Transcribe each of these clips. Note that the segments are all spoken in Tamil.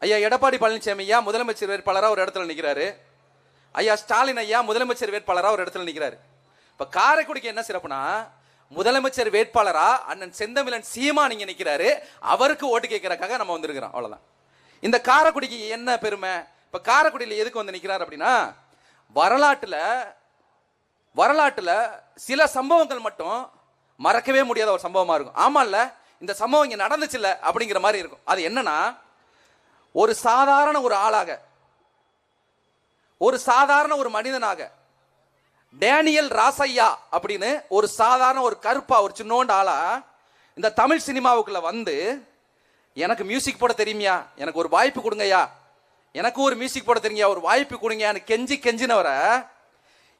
ஐயா எடப்பாடி பழனிசாமி ஐயா முதலமைச்சர் வேட்பாளராக ஒரு இடத்துல நிற்கிறாரு. ஐயா ஸ்டாலின் ஐயா முதலமைச்சர் வேட்பாளராக ஒரு இடத்துல நிற்கிறாரு. இப்போ காரைக்குடிக்கு என்ன சிறப்புனா, முதலமைச்சர் வேட்பாளரா அண்ணன் செந்தமிழன் சீமா நீங்க நிற்கிறாரு. அவருக்கு ஓட்டு கேட்கறதுக்காக நம்ம வந்திருக்கிறோம். அவ்வளவுதான். இந்த காரைக்குடிக்கு என்ன பெருமை? இப்போ காரைக்குடியில் எதுக்கு வந்து நிற்கிறார் அப்படின்னா, வரலாற்றுல சில சம்பவங்கள் மட்டும் மறக்கவே முடியாத ஒரு சம்பவமா இருக்கும். ஆமா இல்ல, இந்த சம்பவம் இங்க நடந்துச்சு இல்ல அப்படிங்கிற மாதிரி இருக்கும். அது என்னன்னா, ஒரு சாதாரண ஒரு ஆளாக, ஒரு சாதாரண ஒரு மனிதனாக டேனியல் ராசையா அப்படின்னு ஒரு சாதாரண ஒரு கருப்பா ஒரு சின்னோண்டு ஆளா இந்த தமிழ் சினிமாவுக்குள்ள வந்து, எனக்கு மியூசிக் போட தெரியுமியா, எனக்கு ஒரு வாய்ப்பு கொடுங்கய்யா, எனக்கு ஒரு மியூசிக் போட தெரியுங்க, ஒரு வாய்ப்பு கொடுங்க கெஞ்சினவரை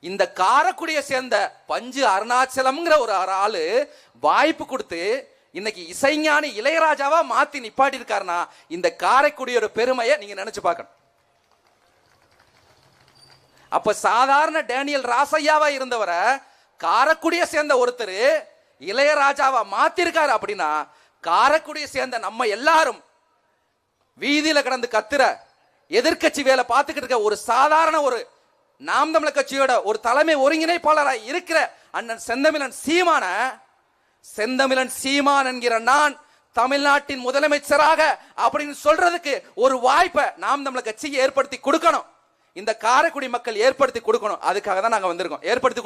இந்த காரைக்குடியை சேர்ந்த பஞ்சு அருணாச்சலம்ங்கிற ஒரு ஆளு வாய்ப்பு கொடுத்து இன்னைக்கு இசைஞானி இளையராஜாவா மாத்தி நிப்பாட்டி இருக்காருன்னா, இந்த காரைக்குடியோட பெருமையை நீங்க நினைச்சு பார்க்கணும். அப்ப சாதாரண டேனியல் ராசையாவா இருந்தவரை காரைக்குடியை சேர்ந்த ஒருத்தர் இளையராஜாவா மாத்திருக்காரு அப்படின்னா, காரைக்குடியை சேர்ந்த நம்ம எல்லாரும் வீதியில கடந்து கத்துற எதிர்கட்சி வேலை பார்த்துக்கிட்டு இருக்க ஒரு சாதாரண ஒரு நாம் தமிழர் கட்சியோட ஒரு தலைமை ஒருங்கிணைப்பாளராக இருக்கிற அண்ணன் செந்தமிழன் சீமான் என்கிற நான் தமிழ்நாட்டின் முதலமைச்சராக அப்படின்னு சொல்றதுக்கு ஒரு வாய்ப்பை நாம் தமிழர் கட்சிக்கு ஏற்படுத்தி கொடுக்கணும். இந்த காரைக்குடி மக்கள் ஏற்படுத்தி கொடுக்கணும். அதுக்காக தான் நாங்க வந்திருக்கோம். ஏற்படுத்தி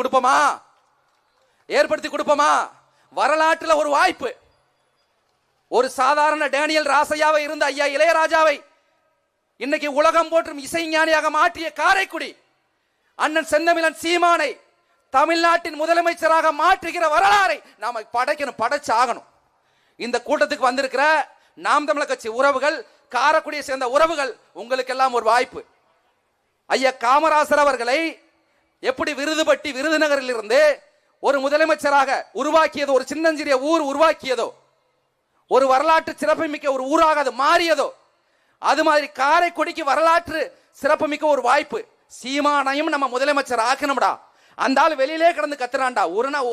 கொடுப்போமா? வரலாற்றுல ஒரு வாய்ப்பு. ஒரு சாதாரண டேனியல் ராசையாவை இருந்த ஐயா இளையராஜாவை இன்னைக்கு உலகம் போற்றும் இசைஞானியாக மாற்றிய காரைக்குடி அண்ணன் செந்தமிழன் சீமானை தமிழ்நாட்டின் முதலமைச்சராக மாற்றுகிற வரலாறை நாம படைச்சாகணும். இந்த கூட்டத்துக்கு வந்திருக்கிற நாம் தமிழர் கட்சி உறவுகள், காரைக்குடியை சேர்ந்த உறவுகள், உங்களுக்கு எல்லாம் ஒரு வாய்ப்பு. ஐயா காமராசர் அவர்களை எப்படி விருதுபட்டி விருதுநகரில் இருந்து ஒரு முதலமைச்சராக உருவாக்கியதோ, ஒரு சின்னஞ்சிறிய ஊர் உருவாக்கியதோ, ஒரு வரலாற்று சிறப்புமிக்க ஒரு ஊராக அது மாறியதோ, அது மாதிரி காரைக்குடிக்கு வரலாற்று சிறப்புமிக்க ஒரு வாய்ப்பு. சீமானையும் நம்ம முதலமைச்சர் ஆக்கணும்டா. அந்த ஆள் வெளியிலே கிடந்து கத்துறான்டா.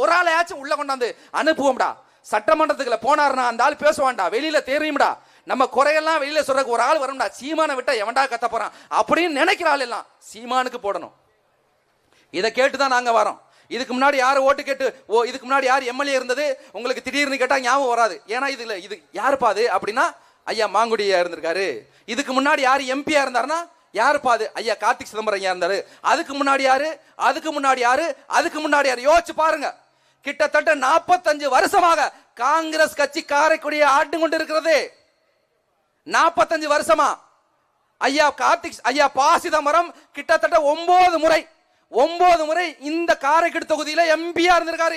ஒரு ஆளையாச்சும் உள்ள கொண்டாந்து அனுப்புவோம்டா. சட்டமன்றத்துக்குள்ள போனார்னா அந்த ஆள் பேசுவான்டா, வெளியில தெரியும்டா. நம்ம குறையெல்லாம் வெளியில சொல்றதுக்கு ஒரு ஆள் வரும்டா. சீமானை விட்டா எவன்டா கத்த போறான் அப்படின்னு நினைக்கிற ஆள் எல்லாம் சீமானுக்கு போடணும். இதை கேட்டுதான் நாங்க வரோம். இதுக்கு முன்னாடி யாரு ஓட்டு கேட்டு, இதுக்கு முன்னாடி யார் எம்எல்ஏ இருந்தது உங்களுக்கு திடீர்னு கேட்டா ஞாபகம் வராது. ஏன்னா இது யாருப்பா அது அப்படின்னா, ஐயா மாங்குடியா இருந்திருக்காரு. இதுக்கு முன்னாடி யாரு எம்பியா இருந்தாருன்னா யாருப்பா அது, ஐயா கார்த்திக் சிதம்பரம் ஐயா இருந்தாரு. அதுக்கு முன்னாடி யாரு யோசிச்சு பாருங்க. கிட்டத்தட்ட 45 வருஷமாக காங்கிரஸ் கட்சி காரைக்குடியை ஆண்டு கொண்டு இருக்கிறது. 45 வருஷமா ஐயா பா சிதம்பரம் கிட்டத்தட்ட 9 முறை இந்த காரைக்குடி தொகுதியில எம்பியா இருந்திருக்காரு.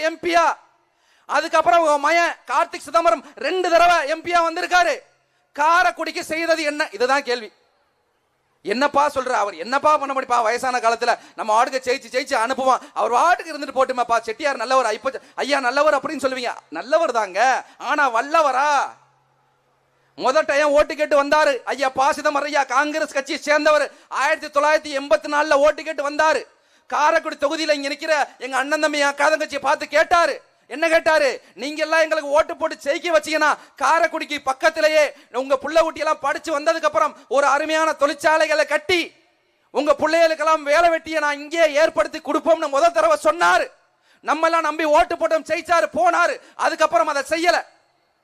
அதுக்கப்புறம் மயன் கார்த்திக் சிதம்பரம் 2 தடவை எம்பியா வந்திருக்காரு. காரைக்குடிக்கு செய்தது என்ன? இதுதான் கேள்வி. என்னப்பா சொல்ற, அவர் என்னப்பா பண்ண முடியுப்பா? வயசான காலத்துல நம்ம வாட்டுக்கு ஜெயிச்சு அனுப்புவான், அவர் வாட்டுக்கு இருந்துட்டு போட்டுமாப்பா. செட்டியார் நல்லவர், ஐயா நல்லவர் அப்படின்னு சொல்லுவீங்க. நல்லவர் தாங்க, ஆனா வல்லவரா? முதல் டைம் ஓட்டு கேட்டு வந்தாரு ஐயா பா சிதம்பரம் ஐயா, காங்கிரஸ் கட்சியை சேர்ந்தவர். 1984 ஓட்டு கேட்டு வந்தாரு. காரைக்குடி தொகுதியில இங்க நிக்கிற எங்க அண்ணன் தம்பி காதங்கட்சியை பார்த்து கேட்டாரு. என்ன கேட்டாரு? நீங்க எல்லாம் எங்களுக்கு ஓட்டு போட்டு ஜெயிக்க வச்சீங்கன்னா காரைக்குடிக்கு பக்கத்திலேயே உங்க புள்ள குட்டி எல்லாம் படிச்சு வந்ததுக்கு அப்புறம் ஒரு அருமையான தொழிற்சாலைகளை கட்டி உங்க பிள்ளைகளுக்கெல்லாம் வேலை வெட்டியை நான் இங்கே ஏற்படுத்தி கொடுப்போம்னு முதல் தடவை சொன்னாரு. நம்ம எல்லாம் நம்பி ஓட்டு போட்டோம், ஜெயிச்சாரு, போனாரு. அதுக்கப்புறம் அதை செய்யல,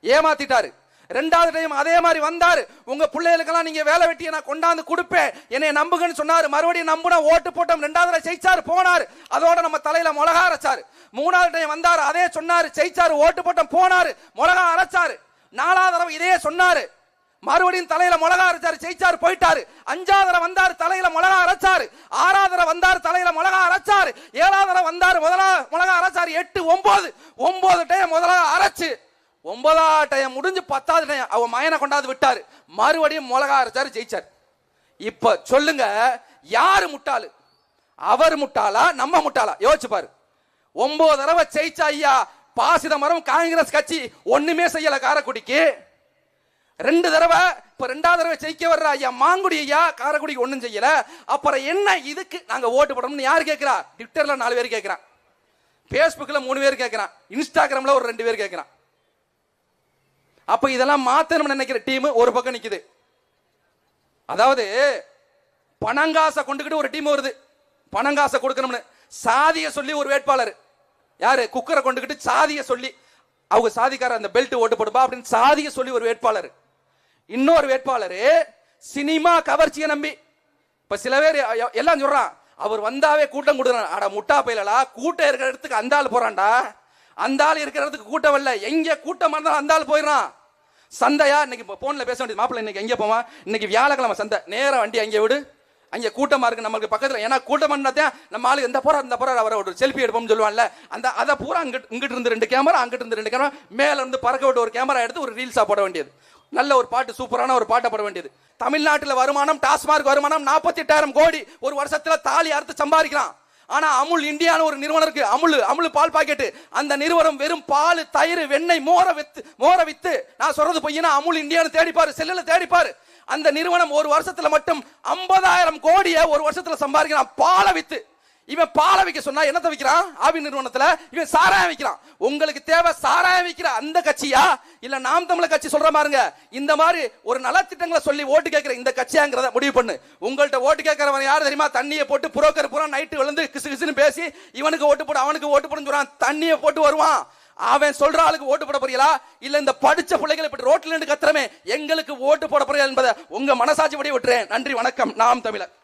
ஏமாத்திட்டாரு. 2வது டைம் அதே மாதிரி வந்தாரு. உங்க பிள்ளைகளுக்கெல்லாம் நீங்க வேலை வெட்டியை நான் கொண்டாந்து கொடுப்பேன், என்னை நம்புங்கன்னு சொன்னாரு. மறுபடியும் நம்புனா ஓட்டு போட்டோம், 2வது ஜெயிச்சாரு, போனாரு. அதோட நம்ம தலையில மிளகா அரைச்சாரு. 3வது டைம் வந்தாரு, அதே சொன்னாரு, ஜெயிச்சாரு, ஓட்டு போட்டோம், போனாரு, மிளகா அரைச்சாரு. 4வது தடவை இதே சொன்னாரு, மறுபடியும் தலையில மிளகா அரைச்சாரு, ஜெயிச்சாரு, போயிட்டாரு. 5வது தடவை வந்தாரு, தலையில மிளகா அரைச்சாரு. 6வது தடவை வந்தாரு, தலையில மிளகா அரைச்சாரு. 7வது தடவை வந்தாரு, மிளகா அரைச்சாரு. 8, 9 டைம் முதல்ல அரைச்சு 9வது டைம் முடிஞ்சு 10வது டைம் அவ மயனை கொண்டாந்து விட்டாரு. மறுபடியும் மிளகா அரைச்சாரு, ஜெயிச்சாரு. இப்ப சொல்லுங்க, யாரு முட்டாளு? அவர் முட்டாளா, நம்ம முட்டாளா? யோசிச்சு பாரு. 9 தடவை ஜெயிச்ச ஐயா பா சிதம்பரம் காங்கிரஸ் கட்சி ஒண்ணுமே செய்யல காரைக்குடிக்கு. 2 தடவை, இப்ப 2வது தடவை ஜெயிக்க வர்ற ஐயா மாங்குடி ஐயா காரைக்குடிக்கு ஒண்ணும் செய்யல. அப்புறம் என்ன இதுக்கு நாங்க ஓட்டு போடணும்னு யாரு கேட்கிறா? ட்விட்டர்ல 4 பேர் கேட்கிறான், பேஸ்புக்ல 3 பேர் கேட்கிறான், இன்ஸ்டாகிராம்ல ஒரு 2 பேர் கேட்கிறான். அப்ப இதெல்லாம் மாத்தணும்னு நினைக்கிற டீம் ஒரு பக்கம் நிக்குது. அதாவது பணங்காசை கொண்டுகிட்டு ஒரு டீம் வருது, பணங்காசை கொடுக்கணும்னு சாதிய சொல்லி ஒரு வேட்பாளர், யாரு குக்கரை கொண்டுகிட்டு சாதிய சொல்லி அவங்க சாதிக்கார அந்த பெல்ட் ஓட்டு போடுப்பா அப்படின்னு சாதிய சொல்லி ஒரு வேட்பாளர். இன்னொரு வேட்பாளர் சினிமா கவர்ச்சியை நம்பி, இப்ப சில பேர் எல்லாம் சொல்றான் அவர் வந்தாவே கூட்டம் கொடுக்குறான். அட முட்டா பயிலா, கூட்டம் இருக்கிற இடத்துக்கு அந்த ஆள் போறான்டா, அந்த ஆள் இருக்கிற இடத்துக்கு கூட்டம் வரல, எங்க கூட்டம் இருந்தாலும் அந்த ஆள் போயிடறான். சந்தையா இன்னைக்கு போன்ல பேச வேண்டியது, மாப்பிள்ள இன்னைக்கு எங்க போவான், இன்னைக்கு வியாழக்கிழமை சந்தை, நேர வண்டி அங்கே விடு, அங்க கூட்டமா இருக்கு நமக்கு பக்கத்துல, ஏன்னா கூட்டம் பண்ணாதான் நம்ம ஆளு எந்த போறா இந்த போறா அவரை ஒரு செல்ஃபி எடுப்போம்னு சொல்லுவான்ல, அந்த அதை பூரா இங்கிட்டு இருந்து 2 கேமரா, அங்கிட்டு இருந்து 2 கேமரா, மேல இருந்து பறக்க விட்டு ஒரு கேமரா எடுத்து ஒரு ரீல்ஸா போட வேண்டியது, நல்ல ஒரு பாட்டு, சூப்பரான ஒரு பாட்டை போட வேண்டியது. தமிழ்நாட்டில் வருமானம், டாஸ்மார்க் வருமானம் 48,000 கோடி ஒரு வருஷத்துல தாலி அறுத்து சம்பாதிக்கிறான். ஆனா அமுல் இந்தியான்னு ஒரு நிறுவனம் இருக்கு, அமுல் பால் பாக்கெட், அந்த நிறுவனம் வெறும் பால், தயிர், வெண்ணெய், மோர வித்து, நான் சொல்றது பொய்னா அமுல் இந்தியான்னு தேடிப்பாரு, செல்லுல தேடிப்பாரு. அந்த நிறுவனம் ஒரு வருஷத்துல மட்டும் 50,000 கோடியை ஒரு வருஷத்துல சம்பாதிக்கிறான் பாலை வித்து. இவன் பாலை விற்க சொன்னா என்னத்தை விற்கிறான், ஆவி நிறுவனத்துல இவன் சாராயம் விற்கிறான். உங்களுக்கு தேவை சாராயம் விற்கிற அந்த கட்சியா, இல்ல நாம் தமிழர் கட்சி சொல்ற பாருங்க, இந்த மாதிரி ஒரு நலத்திட்டங்களை சொல்லி ஓட்டு கேட்கிற இந்த கட்சியாங்கிறத முடிவு பண்ணு. உங்கள்கிட்ட ஓட்டு கேட்கிறவன் யாரு தெரியுமா, தண்ணியை போட்டு புரோக்கர் பூரா நைட்டு விழுந்து கிசு கிசுன்னு பேசி இவனுக்கு ஓட்டு போடு அவனுக்கு ஓட்டு போடுன்னு சொல்றான், தண்ணியை போட்டு வருவான். அவன் சொல்ற ஆளுக்கு ஓட்டு போட போறீங்களா, இல்ல இந்த படிச்ச பிள்ளைகளை இப்படி ரோட்ல நின்று கத்துறமே எங்களுக்கு ஓட்டு போட போறீங்களா என்பதை உங்க மனசாட்சி படி விட்டுறேன். நன்றி, வணக்கம். நாம் தமிழர்.